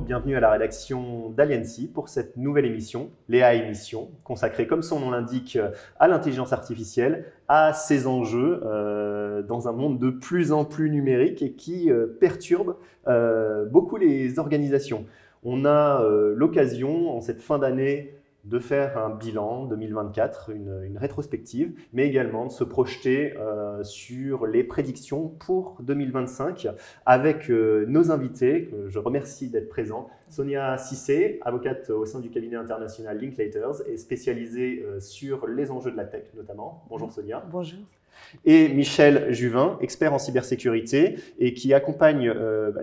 bonjour, bienvenue à la rédaction d'Aliancy pour cette nouvelle émission, Léa Émission, consacrée, comme son nom l'indique, à l'intelligence artificielle, à ses enjeux dans un monde de plus en plus numérique et qui perturbe beaucoup les organisations. On a l'occasion, en cette fin d'année, de faire un bilan 2024, une rétrospective, mais également de se projeter sur les prédictions pour 2025 avec nos invités, que je remercie d'être présents. Sonia Cissé, avocate au sein du cabinet international Linklaters et spécialisée sur les enjeux de la tech notamment. Bonjour Sonia. Bonjour. Et Michel Juvin, expert en cybersécurité et qui accompagne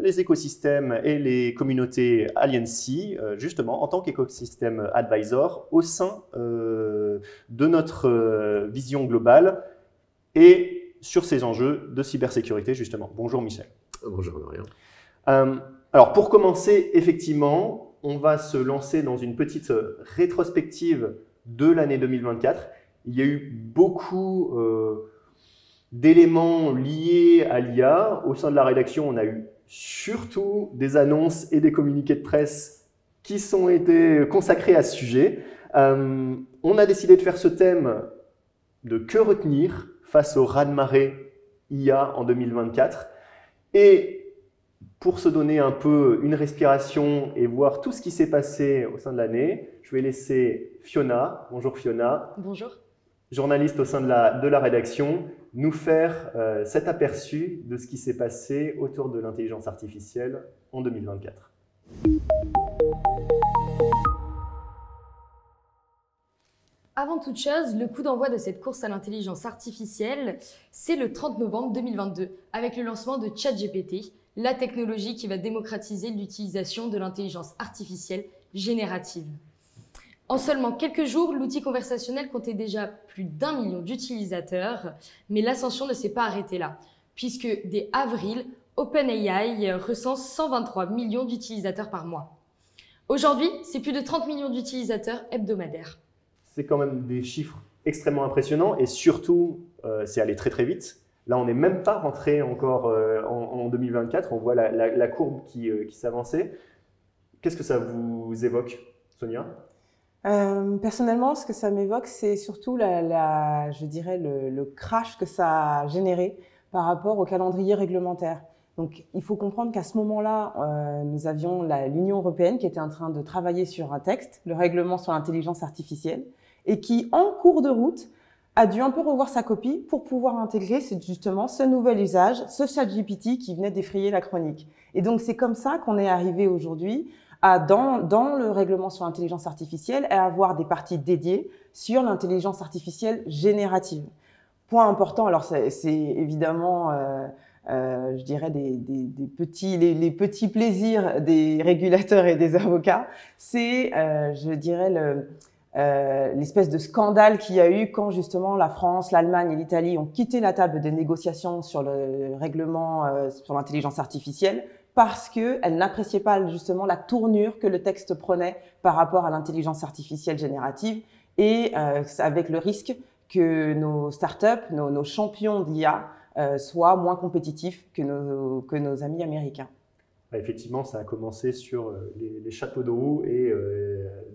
les écosystèmes et les communautés Aliancy, justement en tant qu'écosystème advisor au sein de notre vision globale et sur ces enjeux de cybersécurité justement. Bonjour Michel. Bonjour Marion. Alors pour commencer, effectivement, on va se lancer dans une petite rétrospective de l'année 2024. Il y a eu beaucoup d'éléments liés à l'IA. Au sein de la rédaction, on a eu surtout des annonces et des communiqués de presse qui ont été consacrés à ce sujet. On a décidé de faire ce thème de que retenir face au raz-de-marée IA en 2024. Et pour se donner un peu une respiration et voir tout ce qui s'est passé au sein de l'année, je vais laisser Fiona, bonjour Fiona. Bonjour. Journaliste au sein de la rédaction, nous faire cet aperçu de ce qui s'est passé autour de l'intelligence artificielle en 2024. Avant toute chose, le coup d'envoi de cette course à l'intelligence artificielle, c'est le 30 novembre 2022, avec le lancement de ChatGPT, la technologie qui va démocratiser l'utilisation de l'intelligence artificielle générative. En seulement quelques jours, l'outil conversationnel comptait déjà plus d'1 million d'utilisateurs, mais l'ascension ne s'est pas arrêtée là, puisque dès avril, OpenAI recense 123 millions d'utilisateurs par mois. Aujourd'hui, c'est plus de 30 millions d'utilisateurs hebdomadaires. C'est quand même des chiffres extrêmement impressionnants et surtout, c'est allé très très vite. Là, on n'est même pas rentré encore en 2024, on voit la courbe qui s'avançait. Qu'est-ce que ça vous évoque, Sonia ? Personnellement, ce que ça m'évoque, c'est surtout je dirais le crash que ça a généré par rapport au calendrier réglementaire. Donc, il faut comprendre qu'à ce moment-là, nous avions l'Union européenne qui était en train de travailler sur un texte, le règlement sur l'intelligence artificielle, et qui, en cours de route, a dû un peu revoir sa copie pour pouvoir intégrer justement ce nouvel usage, ce ChatGPT qui venait d'effrayer la chronique. Et donc, c'est comme ça qu'on est arrivé aujourd'hui dans le règlement sur l'intelligence artificielle à avoir des parties dédiées sur l'intelligence artificielle générative. Point important, alors c'est évidemment, je dirais, les petits plaisirs des régulateurs et des avocats, c'est, je dirais, l'espèce de scandale qu'il y a eu quand justement la France, l'Allemagne et l'Italie ont quitté la table des négociations sur le règlement sur l'intelligence artificielle, parce qu'elles n'appréciaient pas justement la tournure que le texte prenait par rapport à l'intelligence artificielle générative et avec le risque que nos startups, nos champions d'IA soient moins compétitifs que nos amis américains. Effectivement, ça a commencé sur les chapeaux de roue et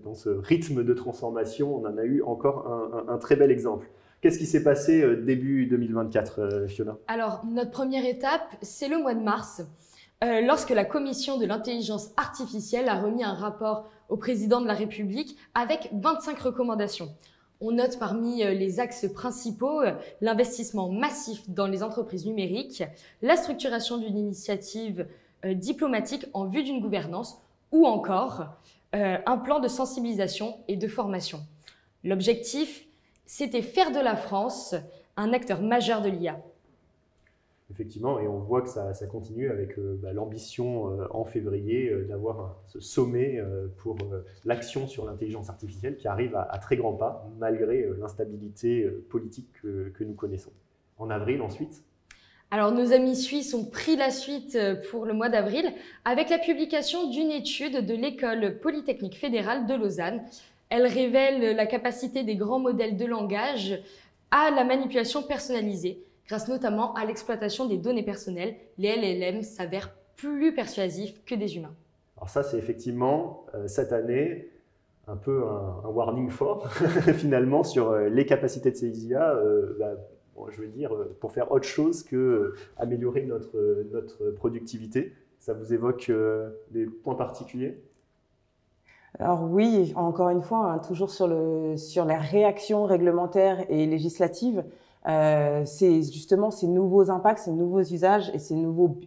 dans ce rythme de transformation, on en a eu encore un très bel exemple. Qu'est-ce qui s'est passé début 2024, Fiona ? Alors, notre première étape, c'est le mois de mars. Lorsque la Commission de l'intelligence artificielle a remis un rapport au président de la République avec 25 recommandations. On note parmi les axes principaux l'investissement massif dans les entreprises numériques, la structuration d'une initiative diplomatique en vue d'une gouvernance ou encore un plan de sensibilisation et de formation. L'objectif, c'était faire de la France un acteur majeur de l'IA. Effectivement, et on voit que ça continue avec l'ambition en février d'avoir ce sommet pour l'action sur l'intelligence artificielle qui arrive à très grands pas, malgré l'instabilité politique que nous connaissons. En avril, ensuite ? Alors, nos amis suisses ont pris la suite pour le mois d'avril avec la publication d'une étude de l'École polytechnique fédérale de Lausanne. Elle révèle la capacité des grands modèles de langage à la manipulation personnalisée, grâce notamment à l'exploitation des données personnelles. Les LLM s'avèrent plus persuasifs que des humains. Alors ça, c'est effectivement, cette année, un peu un warning fort, finalement, sur les capacités de ces IA, bon, je veux dire, pour faire autre chose que améliorer notre productivité. Ça vous évoque des points particuliers? Alors oui, encore une fois, hein, toujours sur les réactions réglementaires et législatives, c'est justement ces nouveaux impacts, ces nouveaux usages et ces nouveaux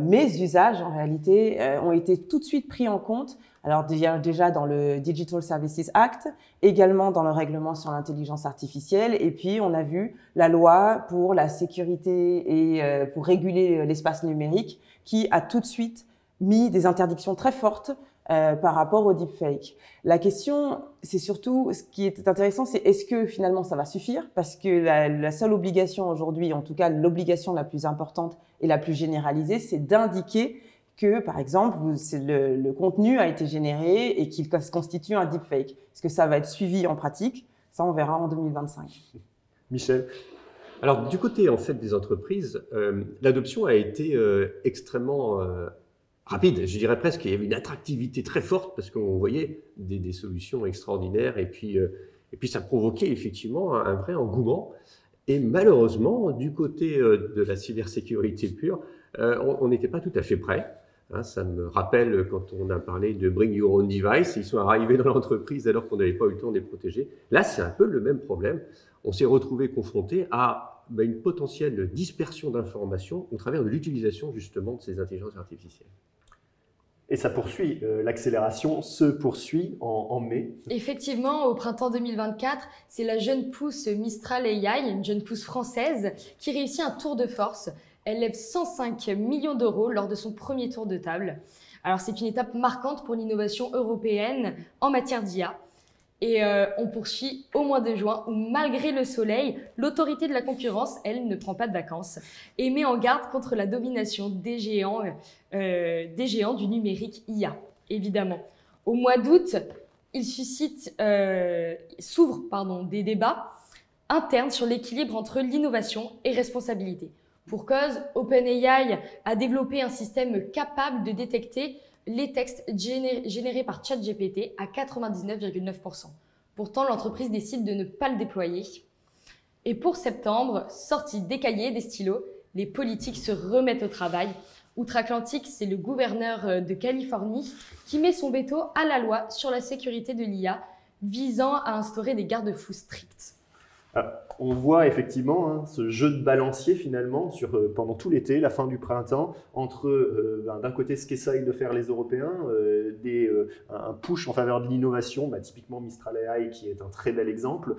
mésusages en réalité ont été tout de suite pris en compte. Alors déjà dans le Digital Services Act, également dans le règlement sur l'intelligence artificielle, et puis on a vu la loi pour la sécurité et pour réguler l'espace numérique qui a tout de suite mis des interdictions très fortes par rapport au deepfake. La question, c'est surtout, ce qui est intéressant, c'est est-ce que finalement ça va suffire? Parce que la seule obligation aujourd'hui, en tout cas l'obligation la plus importante et la plus généralisée, c'est d'indiquer que, par exemple, le contenu a été généré et qu'il constitue un deepfake. Est-ce que ça va être suivi en pratique? Ça, on verra en 2025. Michel? Alors, du côté en fait des entreprises, l'adoption a été extrêmement rapide, je dirais presque. Il y avait une attractivité très forte parce qu'on voyait des solutions extraordinaires et puis ça provoquait effectivement un vrai engouement. Et malheureusement, du côté de la cybersécurité pure, on n'était pas tout à fait prêt. Hein, ça me rappelle quand on a parlé de Bring Your Own Device, ils sont arrivés dans l'entreprise alors qu'on n'avait pas eu le temps de les protéger. Là, c'est un peu le même problème. On s'est retrouvé confronté à une potentielle dispersion d'informations au travers de l'utilisation justement de ces intelligences artificielles. Et ça poursuit, l'accélération se poursuit en mai. Effectivement, au printemps 2024, c'est la jeune pousse Mistral AI, une jeune pousse française, qui réussit un tour de force. Elle lève 105 millions d'euros lors de son premier tour de table. Alors c'est une étape marquante pour l'innovation européenne en matière d'IA. Et on poursuit au mois de juin où, malgré le soleil, l'autorité de la concurrence, elle, ne prend pas de vacances et met en garde contre la domination des géants du numérique IA, évidemment. Au mois d'août, il s'ouvre des débats internes sur l'équilibre entre l'innovation et responsabilité. Pour cause, OpenAI a développé un système capable de détecter les textes générés par ChatGPT à 99,9%. Pourtant, l'entreprise décide de ne pas le déployer. Et pour septembre, sortie des cahiers, des stylos, les politiques se remettent au travail. Outre-Atlantique, c'est le gouverneur de Californie qui met son veto à la loi sur la sécurité de l'IA, visant à instaurer des garde-fous stricts. On voit effectivement ce jeu de balancier finalement pendant tout l'été, la fin du printemps, entre d'un côté ce qu'essayent de faire les Européens, un push en faveur de l'innovation, typiquement Mistral AI qui est un très bel exemple,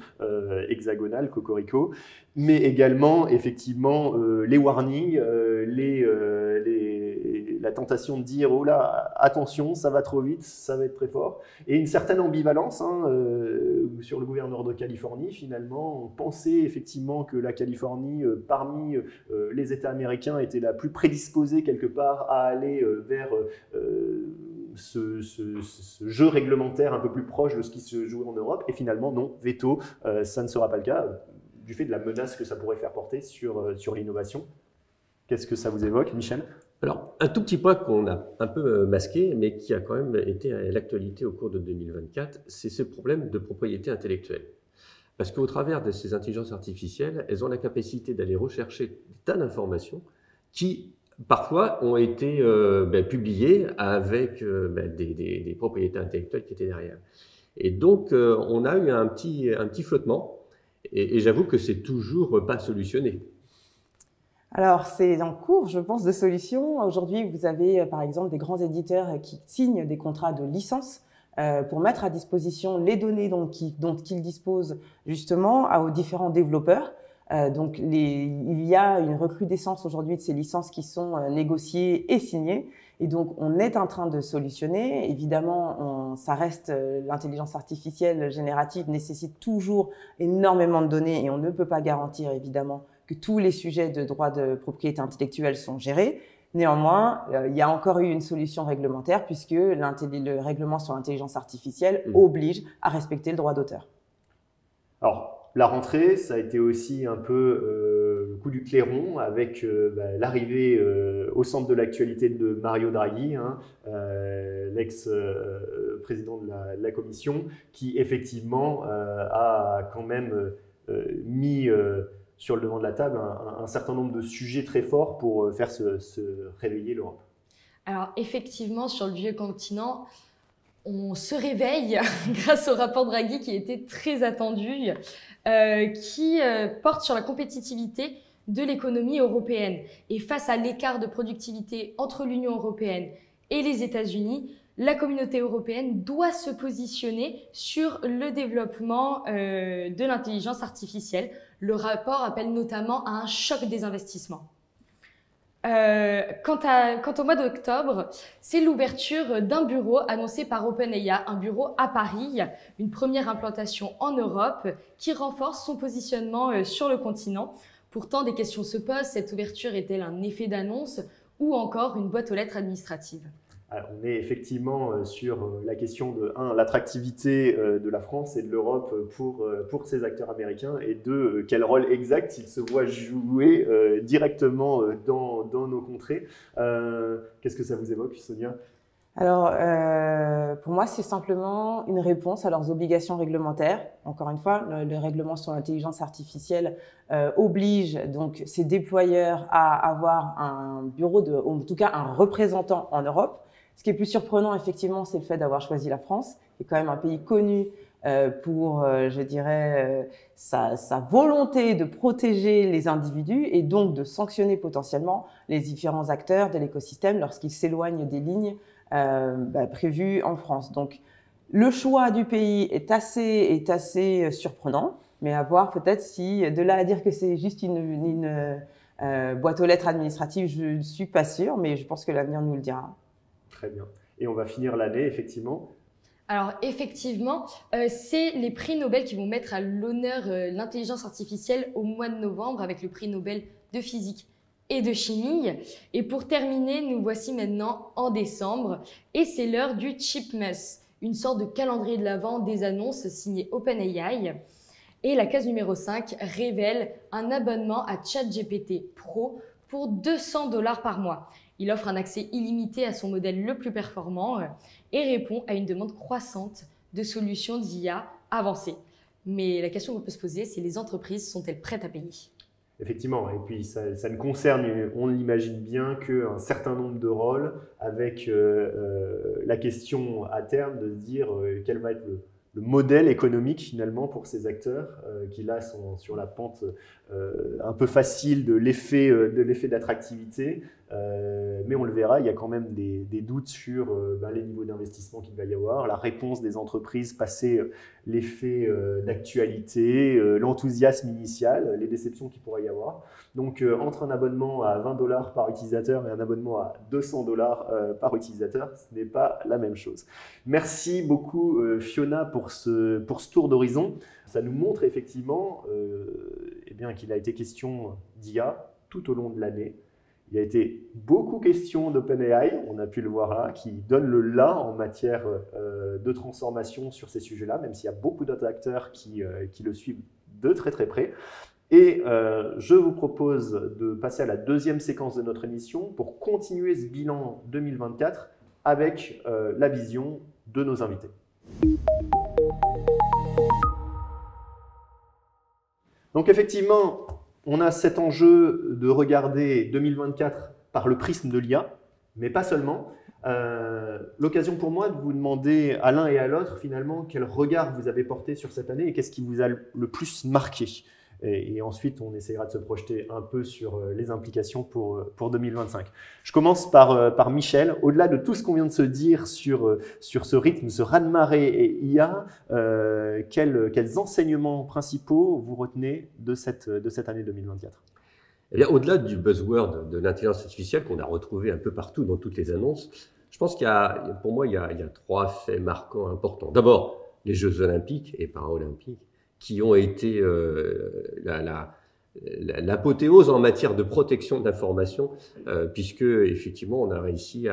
hexagonal, cocorico, mais également effectivement les warnings, la tentation de dire oh là, attention, ça va trop vite, ça va être très fort, et une certaine ambivalence sur le gouverneur de Californie. Finalement, on pensait effectivement que la Californie, parmi les États américains, était la plus prédisposée quelque part à aller vers ce jeu réglementaire un peu plus proche de ce qui se joue en Europe, et finalement non, veto, ça ne sera pas le cas, du fait de la menace que ça pourrait faire porter sur l'innovation. Qu'est-ce que ça vous évoque, Michel? Alors, un tout petit point qu'on a un peu masqué, mais qui a quand même été à l'actualité au cours de 2024, c'est ce problème de propriété intellectuelle. Parce qu'au travers de ces intelligences artificielles, elles ont la capacité d'aller rechercher des tas d'informations qui, parfois, ont été publiées avec des propriétés intellectuelles qui étaient derrière. Et donc, on a eu un petit flottement, et j'avoue que c'est toujours pas solutionné. Alors, c'est en cours, je pense, de solutions. Aujourd'hui, vous avez, par exemple, des grands éditeurs qui signent des contrats de licence pour mettre à disposition les données dont ils disposent justement aux différents développeurs. Donc, il y a une recrudescence aujourd'hui de ces licences qui sont négociées et signées. Et donc, on est en train de solutionner. Évidemment, ça reste l'intelligence artificielle générative nécessite toujours énormément de données et on ne peut pas garantir, évidemment, que tous les sujets de droit de propriété intellectuelle sont gérés. Néanmoins, il y a encore eu une solution réglementaire puisque le règlement sur l'intelligence artificielle oblige à respecter le droit d'auteur. Alors, la rentrée, ça a été aussi un peu coup du clairon avec l'arrivée au centre de l'actualité de Mario Draghi, l'ex-président de la Commission, qui effectivement a quand même mis sur le devant de la table un certain nombre de sujets très forts pour faire se réveiller l'Europe. Alors effectivement, sur le vieux continent, on se réveille grâce au rapport Draghi qui était très attendu, qui porte sur la compétitivité de l'économie européenne. Et face à l'écart de productivité entre l'Union européenne et les États-Unis, la communauté européenne doit se positionner sur le développement de l'intelligence artificielle. Le rapport appelle notamment à un choc des investissements. Quant au mois d'octobre, c'est l'ouverture d'un bureau annoncé par OpenAI, un bureau à Paris, une première implantation en Europe qui renforce son positionnement sur le continent. Pourtant, des questions se posent, cette ouverture est-elle un effet d'annonce ou encore une boîte aux lettres administrative ? Alors, on est effectivement sur la question de l'attractivité de la France et de l'Europe pour ces acteurs américains et de quel rôle exact ils se voient jouer directement dans nos contrées. Qu'est-ce que ça vous évoque, Sonia ? Alors, pour moi, c'est simplement une réponse à leurs obligations réglementaires. Encore une fois, le règlement sur l'intelligence artificielle oblige donc ces déployeurs à avoir un bureau, ou en tout cas un représentant en Europe. Ce qui est plus surprenant, effectivement, c'est le fait d'avoir choisi la France, qui est quand même un pays connu pour, je dirais, sa volonté de protéger les individus et donc de sanctionner potentiellement les différents acteurs de l'écosystème lorsqu'ils s'éloignent des lignes prévues en France. Donc, le choix du pays est assez surprenant, mais à voir peut-être si, de là à dire que c'est juste une boîte aux lettres administrative, je ne suis pas sûre, mais je pense que l'avenir nous le dira. Très bien. Et on va finir l'année, effectivement. Alors, effectivement, c'est les prix Nobel qui vont mettre à l'honneur l'intelligence artificielle au mois de novembre avec le prix Nobel de physique et de chimie. Et pour terminer, nous voici maintenant en décembre et c'est l'heure du Chipmas, une sorte de calendrier de l'Avent des annonces signé OpenAI. Et la case numéro 5 révèle un abonnement à ChatGPT Pro pour $200 par mois. Il offre un accès illimité à son modèle le plus performant et répond à une demande croissante de solutions d'IA avancées. Mais la question qu'on peut se poser, c'est les entreprises sont-elles prêtes à payer ? Effectivement, et puis ça ne concerne, on l'imagine bien, qu'un certain nombre de rôles avec la question à terme de se dire quel va être le modèle économique finalement pour ces acteurs qui là sont sur la pente un peu facile de l'effet d'attractivité, mais on le verra, il y a quand même des doutes sur les niveaux d'investissement qu'il va y avoir, la réponse des entreprises passé l'effet d'actualité, l'enthousiasme initial, les déceptions qu'il pourrait y avoir. Donc entre un abonnement à $20 par utilisateur et un abonnement à $200 par utilisateur, ce n'est pas la même chose. Merci beaucoup Fiona pour ce tour d'horizon. Ça nous montre effectivement qu'il a été question d'IA tout au long de l'année. Il y a été beaucoup question d'OpenAI, on a pu le voir là, qui donne le là en matière de transformation sur ces sujets-là, même s'il y a beaucoup d'autres acteurs qui le suivent de très très près. Et je vous propose de passer à la deuxième séquence de notre émission pour continuer ce bilan 2024 avec la vision de nos invités. Donc effectivement, on a cet enjeu de regarder 2024 par le prisme de l'IA, mais pas seulement. L'occasion pour moi de vous demander à l'un et à l'autre finalement quel regard vous avez porté sur cette année et qu'est-ce qui vous a le plus marqué. Et ensuite, on essaiera de se projeter un peu sur les implications pour 2025. Je commence par Michel. Au-delà de tout ce qu'on vient de se dire sur ce rythme, ce raz-de-marée et IA, quels enseignements principaux vous retenez de cette année 2024 ? Eh bien, au-delà du buzzword de l'intelligence artificielle qu'on a retrouvé un peu partout dans toutes les annonces, je pense pour moi, il y a trois faits marquants importants. D'abord, les Jeux olympiques et paralympiques, qui ont été l'apothéose en matière de protection de l'information, puisque effectivement on a réussi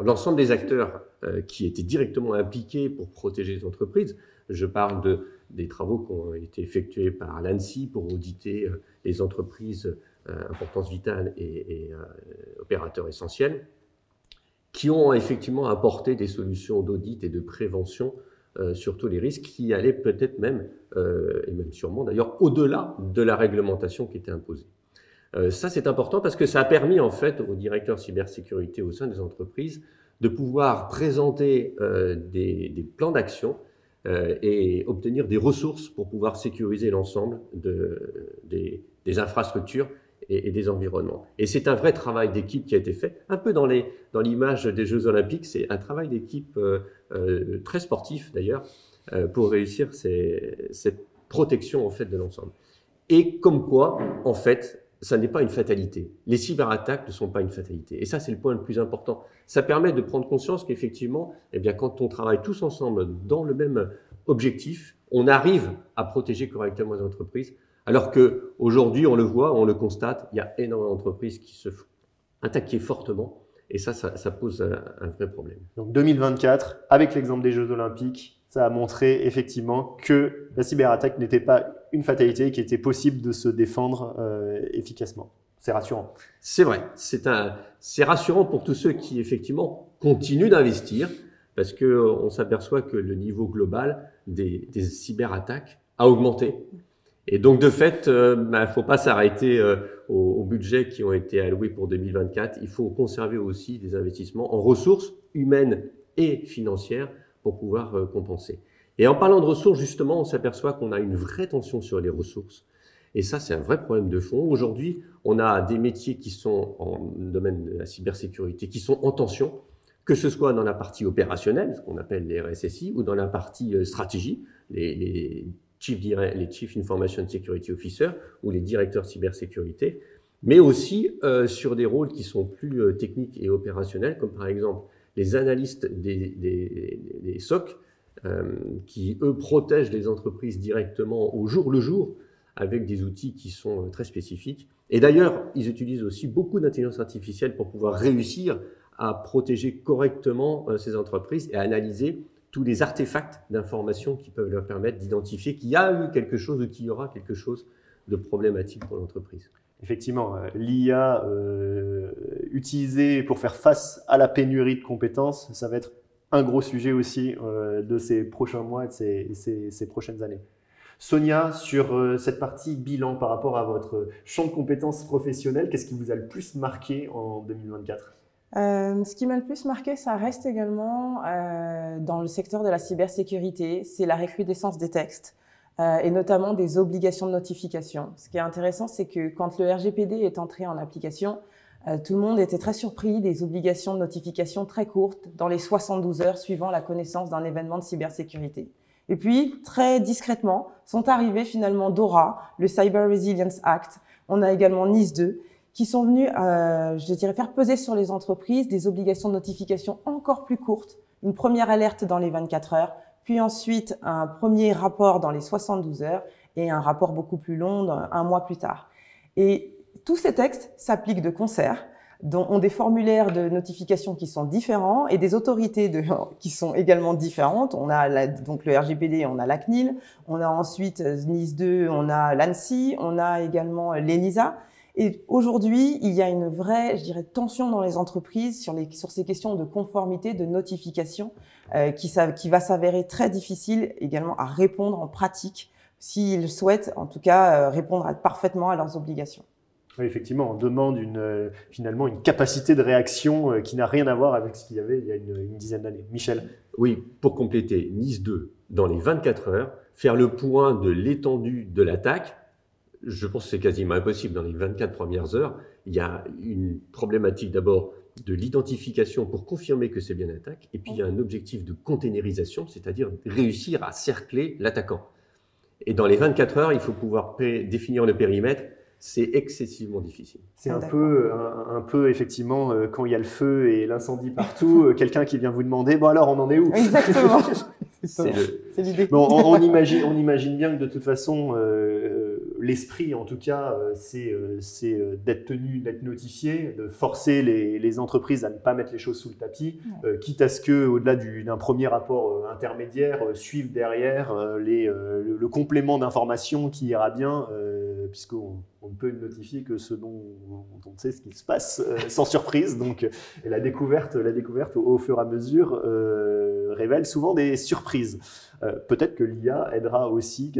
l'ensemble des acteurs qui étaient directement impliqués pour protéger les entreprises. Je parle des travaux qui ont été effectués par l'ANSSI pour auditer les entreprises importance vitale et opérateurs essentiels, qui ont effectivement apporté des solutions d'audit et de prévention sur tous les risques qui allaient peut-être même, et même sûrement d'ailleurs, au-delà de la réglementation qui était imposée. Ça, c'est important parce que ça a permis en fait aux directeurs cybersécurité au sein des entreprises de pouvoir présenter des plans d'action et obtenir des ressources pour pouvoir sécuriser l'ensemble des infrastructures et des environnements. Et c'est un vrai travail d'équipe qui a été fait, un peu dans l'image des Jeux Olympiques, c'est un travail d'équipe très sportif d'ailleurs, pour réussir cette protection en fait de l'ensemble. Et comme quoi, en fait, ça n'est pas une fatalité. Les cyberattaques ne sont pas une fatalité. Et ça, c'est le point le plus important. Ça permet de prendre conscience qu'effectivement, eh bien, quand on travaille tous ensemble dans le même objectif, on arrive à protéger correctement les entreprises. Alors qu'aujourd'hui, on le voit, on le constate, il y a énormément d'entreprises qui se font attaquer fortement. Et ça pose un vrai problème. Donc 2024, avec l'exemple des Jeux Olympiques, ça a montré effectivement que la cyberattaque n'était pas une fatalité et qu'il était possible de se défendre efficacement. C'est rassurant. C'est vrai. C'est rassurant pour tous ceux qui, effectivement, continuent d'investir parce qu'on s'aperçoit que le niveau global des cyberattaques a augmenté. Et donc, de fait, il faut pas s'arrêter aux budgets qui ont été alloués pour 2024. Il faut conserver aussi des investissements en ressources humaines et financières pour pouvoir compenser. Et en parlant de ressources, justement, on s'aperçoit qu'on a une vraie tension sur les ressources. Et ça, c'est un vrai problème de fond. Aujourd'hui, on a des métiers qui sont en domaine de la cybersécurité, qui sont en tension, que ce soit dans la partie opérationnelle, ce qu'on appelle les RSSI, ou dans la partie stratégie, les Chief Information Security Officer ou les directeurs cybersécurité, mais aussi sur des rôles qui sont plus techniques et opérationnels, comme par exemple les analystes des SOC, qui, eux, protègent les entreprises directement au jour le jour avec des outils qui sont très spécifiques. Et d'ailleurs, ils utilisent aussi beaucoup d'intelligence artificielle pour pouvoir réussir à protéger correctement ces entreprises et à analyser tous les artefacts d'information qui peuvent leur permettre d'identifier qu'il y a eu quelque chose ou qu'il y aura quelque chose de problématique pour l'entreprise. Effectivement, l'IA utilisée pour faire face à la pénurie de compétences, ça va être un gros sujet aussi de ces prochains mois et de ces prochaines années. Sonia, sur cette partie bilan par rapport à votre champ de compétences professionnelles, qu'est-ce qui vous a le plus marqué en 2024 ? Ce qui m'a le plus marqué, ça reste également dans le secteur de la cybersécurité, c'est la recrudescence des textes et notamment des obligations de notification. Ce qui est intéressant, c'est que quand le RGPD est entré en application, tout le monde était très surpris des obligations de notification très courtes, dans les 72 heures suivant la connaissance d'un événement de cybersécurité. Et puis, très discrètement, sont arrivés finalement DORA, le Cyber Resilience Act, on a également NIS2, qui sont venus, je dirais, faire peser sur les entreprises des obligations de notification encore plus courtes, une première alerte dans les 24 heures, puis ensuite un premier rapport dans les 72 heures et un rapport beaucoup plus long, un mois plus tard. Et tous ces textes s'appliquent de concert, dont ont des formulaires de notification qui sont différents et des autorités qui sont également différentes. On a donc le RGPD, on a la CNIL, on a ensuite NIS2, on a l'ANSSI, on a également l'ENISA. Et aujourd'hui, il y a une vraie, je dirais, tension dans les entreprises sur ces questions de conformité, de notification, qui va s'avérer très difficile également à répondre en pratique s'ils souhaitent, en tout cas, répondre parfaitement à leurs obligations. Oui, effectivement, on demande finalement une capacité de réaction qui n'a rien à voir avec ce qu'il y avait il y a une dizaine d'années. Michel. Oui, pour compléter, NIS2, dans les 24 heures, faire le point de l'étendue de l'attaque, je pense que c'est quasiment impossible. Dans les 24 premières heures, il y a une problématique d'abord de l'identification pour confirmer que c'est bien l'attaque, et puis il y a un objectif de containerisation, c'est-à-dire réussir à cercler l'attaquant. Et dans les 24 heures, il faut pouvoir définir le périmètre. C'est excessivement difficile. C'est un peu effectivement, quand il y a le feu et l'incendie partout, quelqu'un qui vient vous demander « Bon alors, on en est où ?» Exactement. C'est l'idée. Bon, on imagine bien que de toute façon, l'esprit, en tout cas, c'est d'être tenu, d'être notifié, de forcer les entreprises à ne pas mettre les choses sous le tapis, quitte à ce que, au-delà d'un premier rapport intermédiaire, suivent derrière le complément d'information qui ira bien, puisqu'on ne peut notifier que ce dont on sait ce qui se passe sans surprise. Donc, la découverte au fur et à mesure révèle souvent des surprises. Peut-être que l'IA aidera aussi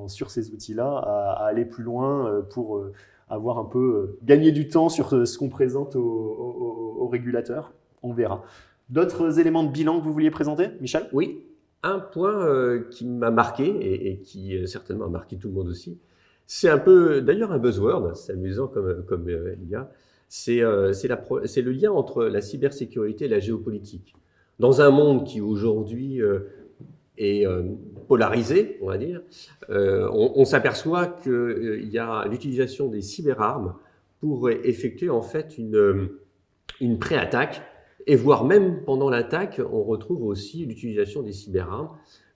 sur ces outils-là à aller plus loin pour avoir un peu gagné du temps sur ce qu'on présente aux régulateurs. On verra. D'autres éléments de bilan que vous vouliez présenter, Michel? Oui, un point qui m'a marqué et qui certainement a marqué tout le monde aussi, c'est un peu, d'ailleurs un buzzword, c'est amusant comme l'IA, c'est le lien entre la cybersécurité et la géopolitique. Dans un monde qui aujourd'hui est polarisé, on va dire, on s'aperçoit qu'il y a l'utilisation des cyberarmes pour effectuer en fait une pré-attaque, et voire même pendant l'attaque, on retrouve aussi l'utilisation des cyberarmes,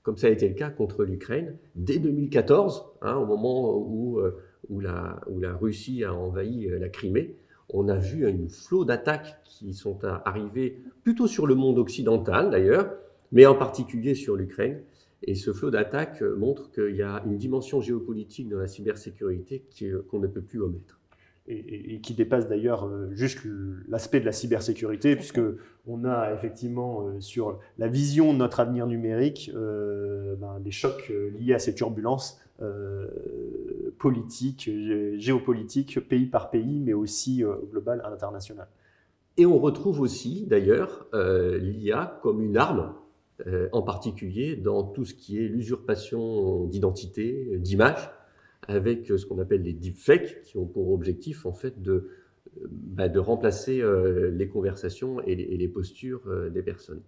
comme ça a été le cas contre l'Ukraine dès 2014, au moment où la Russie a envahi la Crimée. On a vu une flot d'attaques qui sont arrivées plutôt sur le monde occidental d'ailleurs, mais en particulier sur l'Ukraine. Et ce flot d'attaques montre qu'il y a une dimension géopolitique dans la cybersécurité qu'on ne peut plus omettre. Et qui dépasse d'ailleurs juste l'aspect de la cybersécurité, puisqu'on a effectivement sur la vision de notre avenir numérique des chocs liés à ces turbulences politiques, géopolitiques, pays par pays, mais aussi globales à l'international. Et on retrouve aussi d'ailleurs l'IA comme une arme, en particulier dans tout ce qui est l'usurpation d'identité, d'image, avec ce qu'on appelle les deepfakes, qui ont pour objectif en fait de remplacer les conversations et les postures des personnes.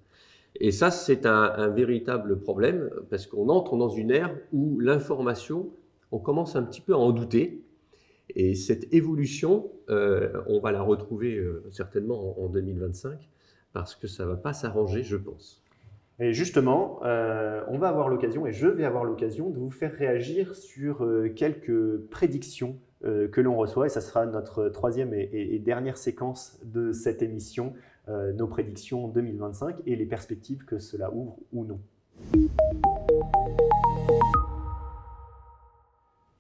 Et ça, c'est un véritable problème, parce qu'on entre dans une ère où l'information, on commence un petit peu à en douter. Et cette évolution, on va la retrouver certainement en 2025, parce que ça ne va pas s'arranger, je pense. Et justement, on va avoir l'occasion, et je vais avoir l'occasion, de vous faire réagir sur quelques prédictions que l'on reçoit. Et ça sera notre troisième et dernière séquence de cette émission, nos prédictions 2025 et les perspectives que cela ouvre ou non.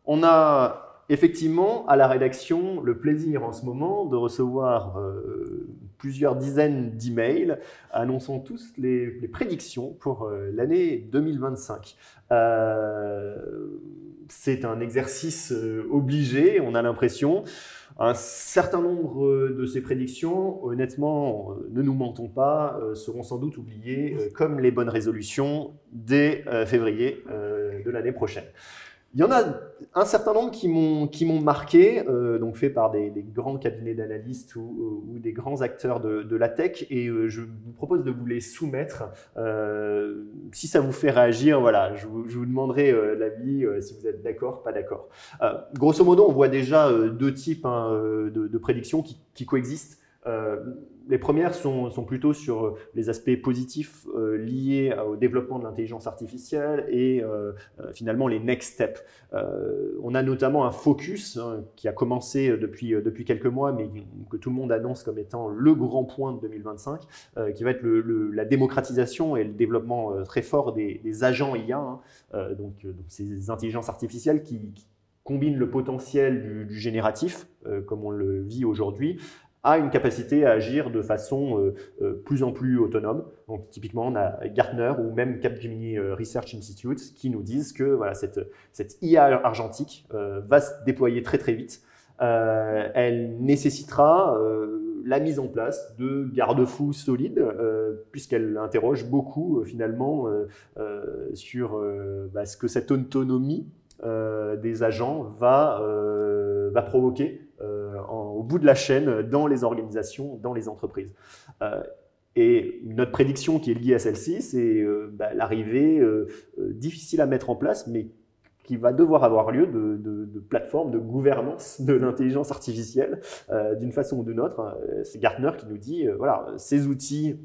On a effectivement à la rédaction le plaisir en ce moment de recevoir plusieurs dizaines d'emails annonçant tous les prédictions pour l'année 2025. C'est un exercice obligé, on a l'impression. Un certain nombre de ces prédictions, honnêtement, ne nous mentons pas, seront sans doute oubliées comme les bonnes résolutions dès février de l'année prochaine. Il y en a un certain nombre qui m'ont marqué, donc fait par des grands cabinets d'analystes ou des grands acteurs de la tech, et je vous propose de vous les soumettre. Si ça vous fait réagir, voilà, je vous demanderai l'avis, si vous êtes d'accord, pas d'accord. Grosso modo, on voit déjà deux types de prédictions qui coexistent. Les premières sont plutôt sur les aspects positifs liés au développement de l'intelligence artificielle et finalement les next steps. On a notamment un focus qui a commencé depuis quelques mois, mais que tout le monde annonce comme étant le grand point de 2025, qui va être la démocratisation et le développement très fort des agents IA, donc ces intelligences artificielles qui combinent le potentiel du génératif, comme on le vit aujourd'hui, a une capacité à agir de façon plus en plus autonome. Donc, typiquement, on a Gartner ou même Capgemini Research Institute qui nous disent que voilà, cette IA argentique va se déployer très très vite. Elle nécessitera la mise en place de garde-fous solides, puisqu'elle interroge beaucoup finalement sur ce que cette autonomie des agents va provoquer au bout de la chaîne dans les organisations, dans les entreprises. Et notre prédiction qui est liée à celle-ci, c'est l'arrivée difficile à mettre en place, mais qui va devoir avoir lieu de plateformes de gouvernance de l'intelligence artificielle d'une façon ou d'une autre. C'est Gartner qui nous dit, voilà, ces outils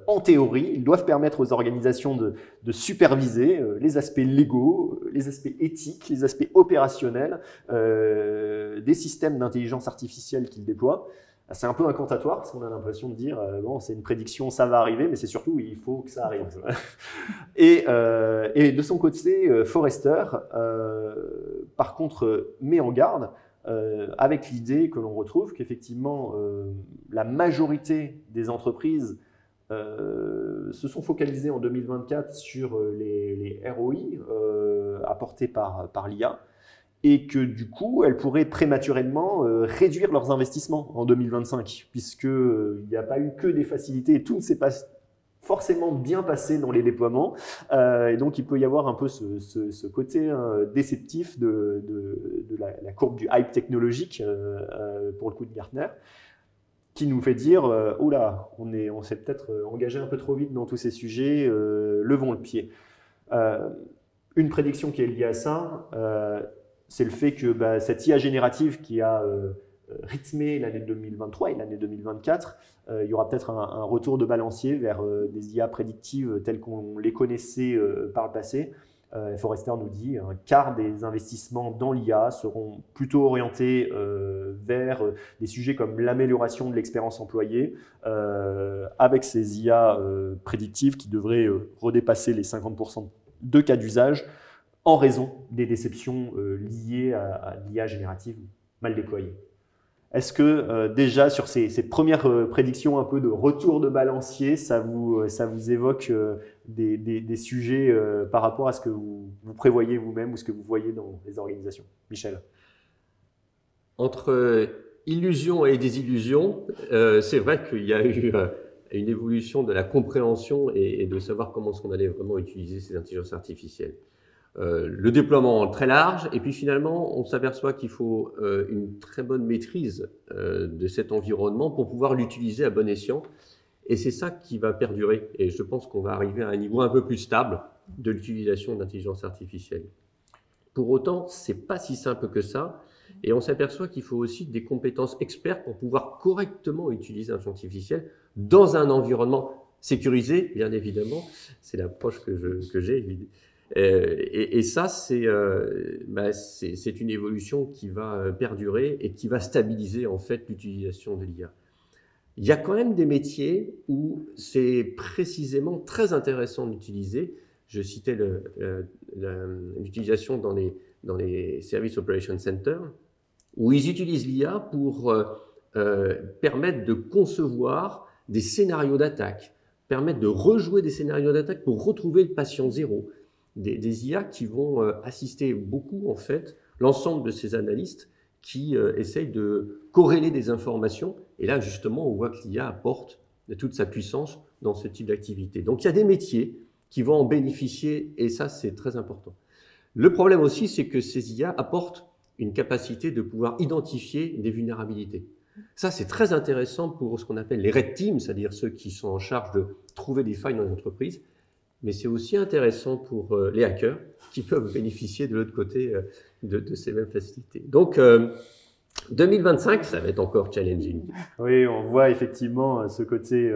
En théorie, ils doivent permettre aux organisations de superviser les aspects légaux, les aspects éthiques, les aspects opérationnels des systèmes d'intelligence artificielle qu'ils déploient. C'est un peu incantatoire parce qu'on a l'impression de dire bon, c'est une prédiction, ça va arriver, mais c'est surtout il faut que ça arrive. Et de son côté, Forrester, par contre, met en garde avec l'idée que l'on retrouve qu'effectivement la majorité des entreprises se sont focalisés en 2024 sur les ROI apportés par l'IA et que du coup, elles pourraient prématurément réduire leurs investissements en 2025 puisqu'il n'y a pas eu que des facilités et tout ne s'est pas forcément bien passé dans les déploiements. Et donc, il peut y avoir un peu ce côté déceptif de la courbe du hype technologique pour le coup de Gartner, qui nous fait dire « Oula, on s'est peut-être engagé un peu trop vite dans tous ces sujets, levons le pied ». Une prédiction qui est liée à ça, c'est le fait que cette IA générative qui a rythmé l'année 2023 et l'année 2024, il y aura peut-être un retour de balancier vers des IA prédictives telles qu'on les connaissait par le passé. Forrester nous dit un quart des investissements dans l'IA seront plutôt orientés vers des sujets comme l'amélioration de l'expérience employée avec ces IA prédictives qui devraient redépasser les 50% de cas d'usage en raison des déceptions liées à l'IA générative mal déployée. Est-ce que déjà sur ces premières prédictions un peu de retour de balancier, ça vous évoque des sujets par rapport à ce que vous prévoyez vous-même ou ce que vous voyez dans les organisations? Michel? Entre illusion et désillusion, c'est vrai qu'il y a eu une évolution de la compréhension et de savoir comment est-ce qu'on allait vraiment utiliser ces intelligences artificielles. Le déploiement très large, et puis finalement, on s'aperçoit qu'il faut une très bonne maîtrise de cet environnement pour pouvoir l'utiliser à bon escient. Et c'est ça qui va perdurer. Et je pense qu'on va arriver à un niveau un peu plus stable de l'utilisation d'intelligence artificielle. Pour autant, c'est pas si simple que ça. Et on s'aperçoit qu'il faut aussi des compétences expertes pour pouvoir correctement utiliser l'intelligence artificielle dans un environnement sécurisé, bien évidemment. C'est l'approche que j'ai. Et ça, c'est une évolution qui va perdurer et qui va stabiliser en fait l'utilisation de l'IA. Il y a quand même des métiers où c'est précisément très intéressant d'utiliser. Je citais l'utilisation dans les Service Operations Center, où ils utilisent l'IA pour permettre de concevoir des scénarios d'attaque, permettre de rejouer des scénarios d'attaque pour retrouver le patient zéro. Des IA qui vont assister beaucoup, en fait, l'ensemble de ces analystes qui essayent de corréler des informations. Et là, justement, on voit que l'IA apporte toute sa puissance dans ce type d'activité. Donc, il y a des métiers qui vont en bénéficier, et ça, c'est très important. Le problème aussi, c'est que ces IA apportent une capacité de pouvoir identifier des vulnérabilités. Ça, c'est très intéressant pour ce qu'on appelle les red teams, c'est-à-dire ceux qui sont en charge de trouver des failles dans les entreprises. Mais c'est aussi intéressant pour les hackers qui peuvent bénéficier de l'autre côté de ces mêmes facilités. Donc, 2025, ça va être encore challenging. Oui, on voit effectivement ce côté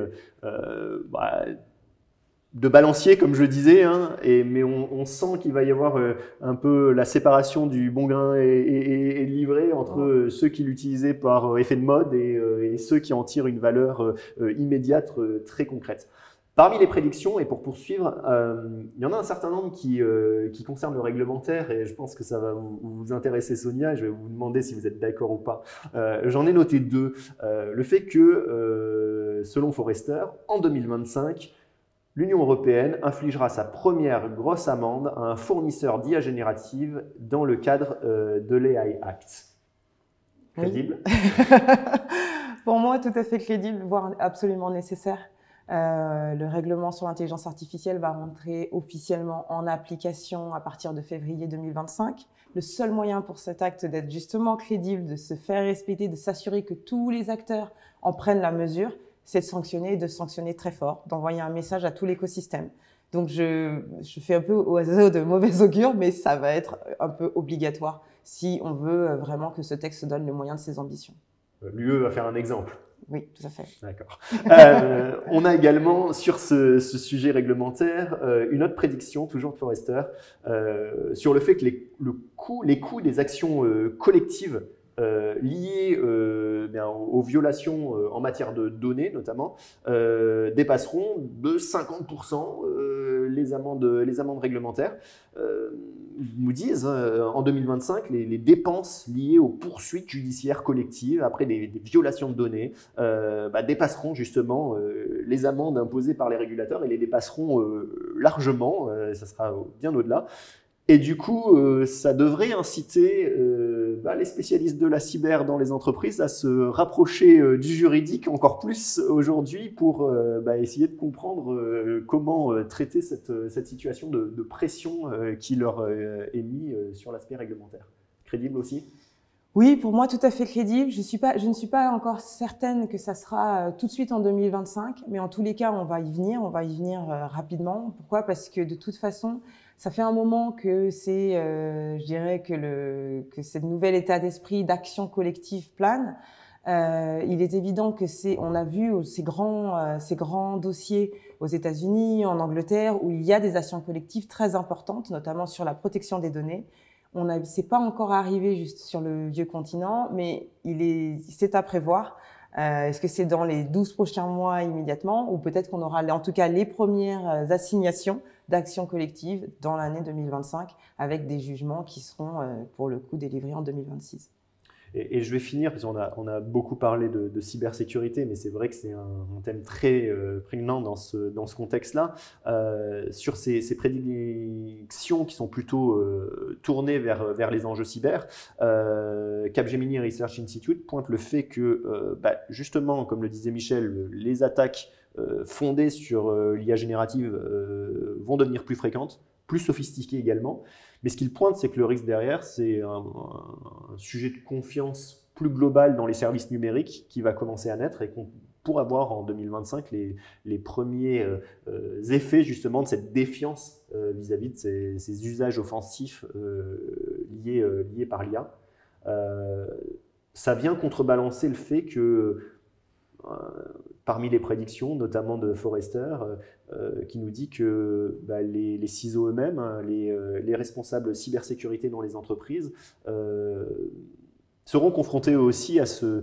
de balancier, comme je le disais, hein, mais on sent qu'il va y avoir un peu la séparation du bon grain et de l'ivraie entre ceux qui l'utilisaient par effet de mode et ceux qui en tirent une valeur immédiate très concrète. Parmi les prédictions, et pour poursuivre, il y en a un certain nombre qui concernent le réglementaire, et je pense que ça va vous intéresser, Sonia. Je vais vous demander si vous êtes d'accord ou pas. J'en ai noté deux. Le fait que, selon Forrester, en 2025, l'Union européenne infligera sa première grosse amende à un fournisseur d'IA générative dans le cadre de l'AI Act. Crédible? Pour moi, tout à fait crédible, voire absolument nécessaire. Le règlement sur l'intelligence artificielle va rentrer officiellement en application à partir de février 2025. Le seul moyen pour cet acte d'être justement crédible, de se faire respecter, de s'assurer que tous les acteurs en prennent la mesure, c'est de sanctionner très fort, d'envoyer un message à tout l'écosystème. Donc je fais un peu oiseau de mauvais augure, mais ça va être un peu obligatoire si on veut vraiment que ce texte donne les moyens de ses ambitions. L'UE va faire un exemple. Oui, tout à fait. D'accord. On a également, sur ce sujet réglementaire, une autre prédiction, toujours de Forrester, sur le fait que les coûts des actions collectives liées aux violations en matière de données, notamment, dépasseront de 50% les amendes réglementaires. Moody's, en 2025, les dépenses liées aux poursuites judiciaires collectives après des violations de données dépasseront justement les amendes imposées par les régulateurs et les dépasseront largement, ça sera bien au-delà. Et du coup, ça devrait inciter les spécialistes de la cyber dans les entreprises à se rapprocher du juridique encore plus aujourd'hui pour essayer de comprendre comment traiter cette situation de pression qui leur est mise sur l'aspect réglementaire. Crédible aussi ? Oui, pour moi, tout à fait crédible. Je ne suis pas encore certaine que ça sera tout de suite en 2025, mais en tous les cas, on va y venir rapidement. Pourquoi ? Parce que de toute façon, ça fait un moment que je dirais que cette nouvel état d'esprit d'action collective plane. Il est évident que on a vu ces grands dossiers aux États-Unis, en Angleterre, où il y a des actions collectives très importantes, notamment sur la protection des données. C'est pas encore arrivé juste sur le vieux continent, mais c'est à prévoir. Est-ce que c'est dans les 12 prochains mois immédiatement, ou peut-être qu'on aura en tout cas les premières assignations d'actions collectives dans l'année 2025 avec des jugements qui seront pour le coup délivrés en 2026. Et je vais finir, parce qu'on a beaucoup parlé de cybersécurité, mais c'est vrai que c'est un thème très prégnant dans ce contexte-là. Sur ces prédictions qui sont plutôt tournées vers les enjeux cyber, Capgemini Research Institute pointe le fait que, justement, comme le disait Michel, les attaques fondées sur l'IA générative vont devenir plus fréquentes, plus sophistiquées également. Mais ce qu'il pointe, c'est que le risque derrière, c'est un sujet de confiance plus global dans les services numériques qui va commencer à naître et qu'on pourra voir en 2025 les premiers effets justement de cette défiance vis-à-vis de ces usages offensifs liés par l'IA. Ça vient contrebalancer le fait que parmi les prédictions, notamment de Forrester, qui nous dit que les CISO eux-mêmes, les responsables cybersécurité dans les entreprises, seront confrontés aussi à ce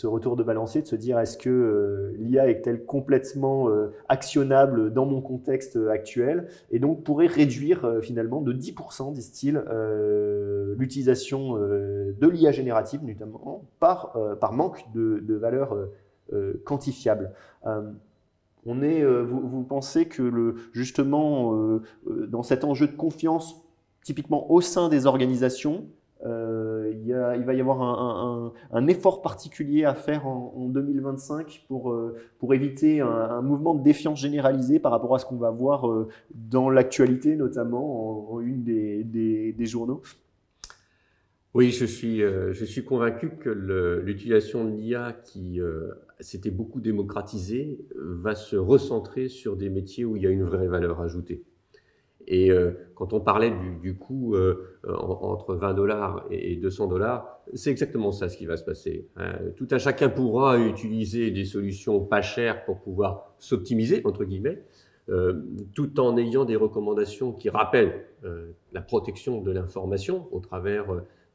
retour de balancier, de se dire est-ce que l'IA est-elle complètement actionnable dans mon contexte actuel, et donc pourrait réduire finalement de 10%, disent-ils, l'utilisation de l'IA générative, notamment par manque de valeur quantifiable. Vous pensez que justement dans cet enjeu de confiance, typiquement au sein des organisations, il va y avoir un effort particulier à faire en 2025 pour éviter un mouvement de défiance généralisé par rapport à ce qu'on va voir dans l'actualité, notamment en une des journaux? Oui, je suis convaincu que l'utilisation de l'IA qui s'était beaucoup démocratisée va se recentrer sur des métiers où il y a une vraie valeur ajoutée. Et quand on parlait du coût entre $20 et $200, c'est exactement ça ce qui va se passer. Tout un chacun pourra utiliser des solutions pas chères pour pouvoir s'optimiser, entre guillemets, tout en ayant des recommandations qui rappellent la protection de l'information au travers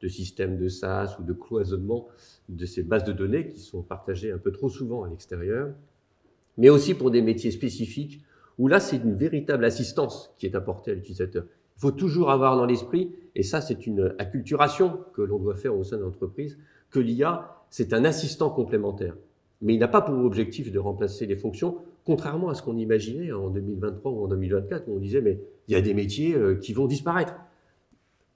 de systèmes de SaaS ou de cloisonnement de ces bases de données qui sont partagées un peu trop souvent à l'extérieur, mais aussi pour des métiers spécifiques où là, c'est une véritable assistance qui est apportée à l'utilisateur. Il faut toujours avoir dans l'esprit, et ça, c'est une acculturation que l'on doit faire au sein de l'entreprise, que l'IA, c'est un assistant complémentaire. Mais il n'a pas pour objectif de remplacer les fonctions, contrairement à ce qu'on imaginait en 2023 ou en 2024, où on disait, mais il y a des métiers qui vont disparaître.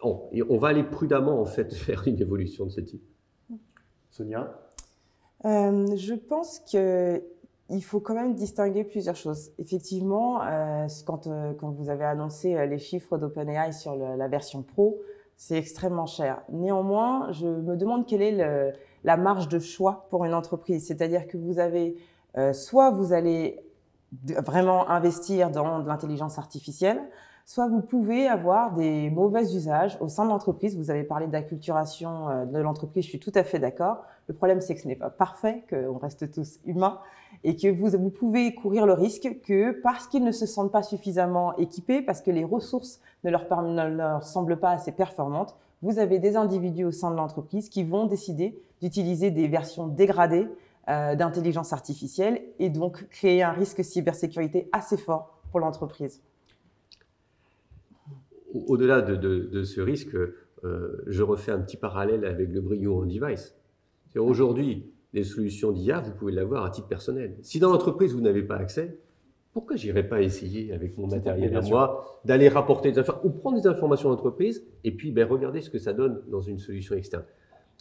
On va aller prudemment, en fait, faire une évolution de ce type. Sonia ? Je pense qu'il faut quand même distinguer plusieurs choses. Effectivement, quand vous avez annoncé les chiffres d'OpenAI sur la version Pro, c'est extrêmement cher. Néanmoins, je me demande quelle est la marge de choix pour une entreprise. C'est-à-dire que vous avez, soit vous allez vraiment investir dans de l'intelligence artificielle, soit vous pouvez avoir des mauvais usages au sein de l'entreprise. Vous avez parlé d'acculturation de l'entreprise, je suis tout à fait d'accord. Le problème, c'est que ce n'est pas parfait, qu'on reste tous humains et que vous pouvez courir le risque que parce qu'ils ne se sentent pas suffisamment équipés, parce que les ressources ne leur semblent pas assez performantes, vous avez des individus au sein de l'entreprise qui vont décider d'utiliser des versions dégradées d'intelligence artificielle et donc créer un risque cybersécurité assez fort pour l'entreprise. Au-delà de ce risque, je refais un petit parallèle avec le Brio on device. Aujourd'hui, les solutions d'IA, vous pouvez l'avoir à titre personnel. Si dans l'entreprise, vous n'avez pas accès, pourquoi je n'irais pas essayer avec mon matériel à moi d'aller rapporter des informations ou prendre des informations d'entreprise et puis regarder ce que ça donne dans une solution externe.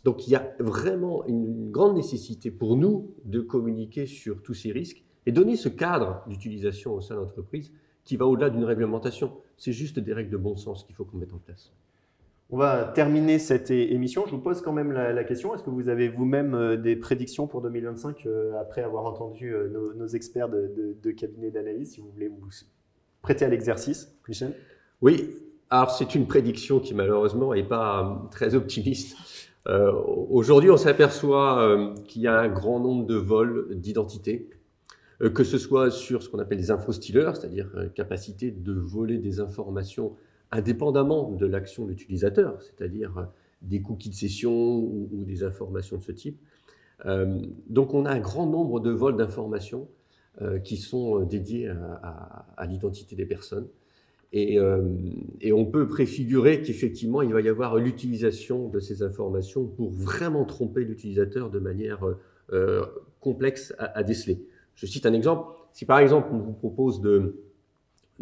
Donc il y a vraiment une grande nécessité pour nous de communiquer sur tous ces risques et donner ce cadre d'utilisation au sein de l'entreprise qui va au-delà d'une réglementation. C'est juste des règles de bon sens qu'il faut qu'on mette en place. On va terminer cette émission. Je vous pose quand même la question. Est-ce que vous avez vous-même des prédictions pour 2025 après avoir entendu nos experts de cabinet d'analyse, si vous voulez vous prêter à l'exercice, Christian? Oui, alors c'est une prédiction qui malheureusement n'est pas très optimiste. Aujourd'hui, on s'aperçoit qu'il y a un grand nombre de vols d'identité, que ce soit sur ce qu'on appelle les infostealers, c'est-à-dire capacité de voler des informations indépendamment de l'action de l'utilisateur, c'est-à-dire des cookies de session ou des informations de ce type. Donc on a un grand nombre de vols d'informations qui sont dédiés à l'identité des personnes. Et on peut préfigurer qu'effectivement, il va y avoir l'utilisation de ces informations pour vraiment tromper l'utilisateur de manière complexe à déceler. Je cite un exemple. Si par exemple, on vous propose de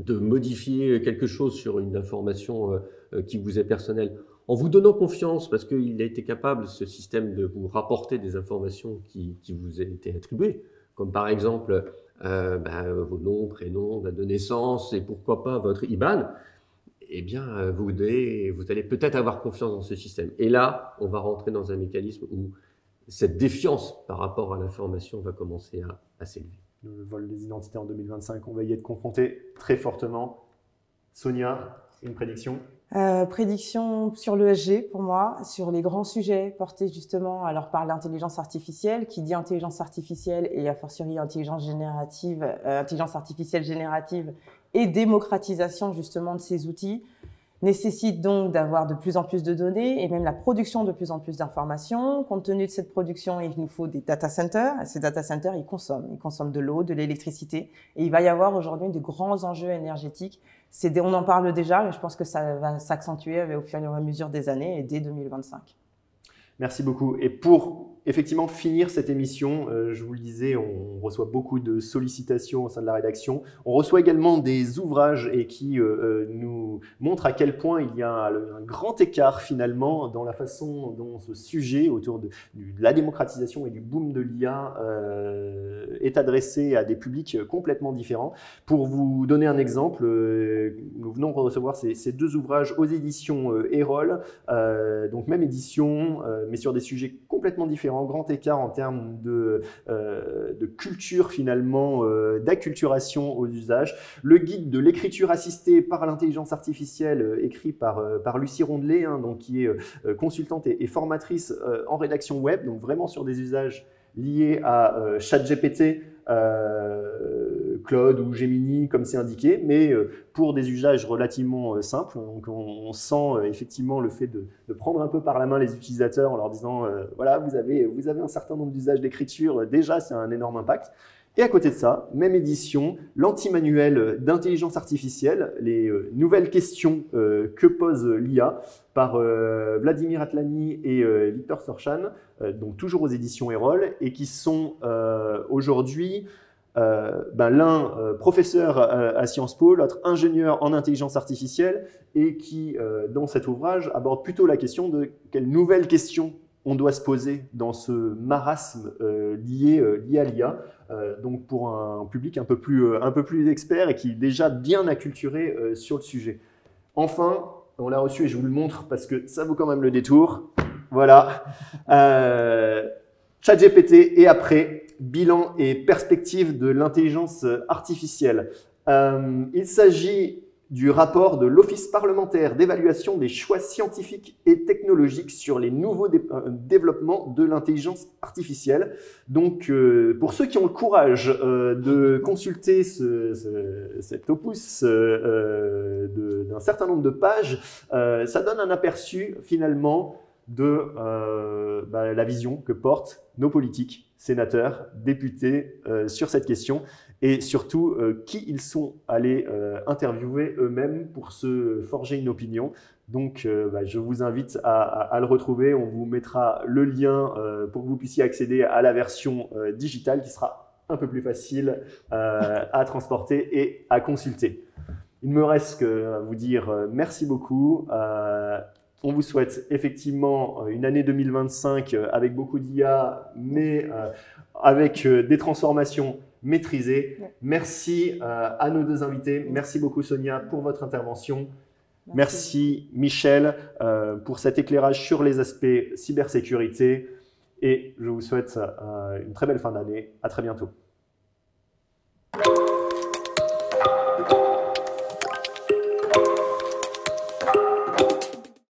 modifier quelque chose sur une information qui vous est personnelle, en vous donnant confiance parce qu'il a été capable, ce système, de vous rapporter des informations qui vous ont été attribuées, comme par exemple vos noms, prénoms, date de naissance et pourquoi pas votre IBAN, eh bien vous allez peut-être avoir confiance dans ce système. Et là, on va rentrer dans un mécanisme où cette défiance par rapport à l'information va commencer à s'élever. Le vol des identités en 2025, on va y être confronté très fortement. Sonia, une prédiction? Prédiction sur l'ESG pour moi, sur les grands sujets portés justement alors par l'intelligence artificielle. Qui dit intelligence artificielle et a fortiori intelligence artificielle générative et démocratisation justement de ces outils nécessite donc d'avoir de plus en plus de données et même la production de plus en plus d'informations. Compte tenu de cette production, il nous faut des data centers. Ces data centers, ils consomment de l'eau, de l'électricité. Et il va y avoir aujourd'hui de grands enjeux énergétiques. On en parle déjà, mais je pense que ça va s'accentuer au fur et à mesure des années et dès 2025. Merci beaucoup. Et pour effectivement finir cette émission, je vous le disais, on reçoit beaucoup de sollicitations au sein de la rédaction. On reçoit également des ouvrages et qui nous montrent à quel point il y a un grand écart finalement dans la façon dont ce sujet autour de la démocratisation et du boom de l'IA est adressé à des publics complètement différents. Pour vous donner un exemple, nous venons de recevoir ces deux ouvrages aux éditions Erol, donc même édition, mais sur des sujets complètement différents. Grand écart en termes de culture finalement, d'acculturation aux usages. Le guide de l'écriture assistée par l'intelligence artificielle écrit par Lucie Rondelet, donc qui est consultante et formatrice en rédaction web, donc vraiment sur des usages liés à ChatGPT, Claude ou Gemini comme c'est indiqué, mais pour des usages relativement simples. Donc on sent effectivement le fait de prendre un peu par la main les utilisateurs en leur disant voilà, vous avez un certain nombre d'usages d'écriture, déjà c'est un énorme impact. Et à côté de ça, même édition, l'anti-manuel d'intelligence artificielle, les nouvelles questions que pose l'IA par Vladimir Atlani et Victor Sorchan, donc toujours aux éditions Erol, et qui sont aujourd'hui l'un professeur à Sciences Po, l'autre ingénieur en intelligence artificielle, et qui, dans cet ouvrage, aborde plutôt la question de quelles nouvelles questions on doit se poser dans ce marasme lié à l'IA, donc pour un public un peu plus expert et qui est déjà bien acculturé sur le sujet. Enfin, on l'a reçu et je vous le montre parce que ça vaut quand même le détour. Voilà. ChatGPT et après, bilan et perspective de l'intelligence artificielle. Il s'agit du rapport de l'Office parlementaire d'évaluation des choix scientifiques et technologiques sur les nouveaux développements de l'intelligence artificielle. Donc, pour ceux qui ont le courage de consulter cet opus d'un certain nombre de pages, ça donne un aperçu finalement de la vision que portent nos politiques, sénateurs, députés sur cette question et surtout qui ils sont allés interviewer eux-mêmes pour se forger une opinion. Donc je vous invite à le retrouver, on vous mettra le lien pour que vous puissiez accéder à la version digitale qui sera un peu plus facile à transporter et à consulter. Il me reste qu'à vous dire merci beaucoup. On vous souhaite effectivement une année 2025 avec beaucoup d'IA, mais avec des transformations maîtrisées. Merci à nos deux invités. Merci beaucoup Sonia pour votre intervention. Merci Michel pour cet éclairage sur les aspects cybersécurité. Et je vous souhaite une très belle fin d'année. À très bientôt.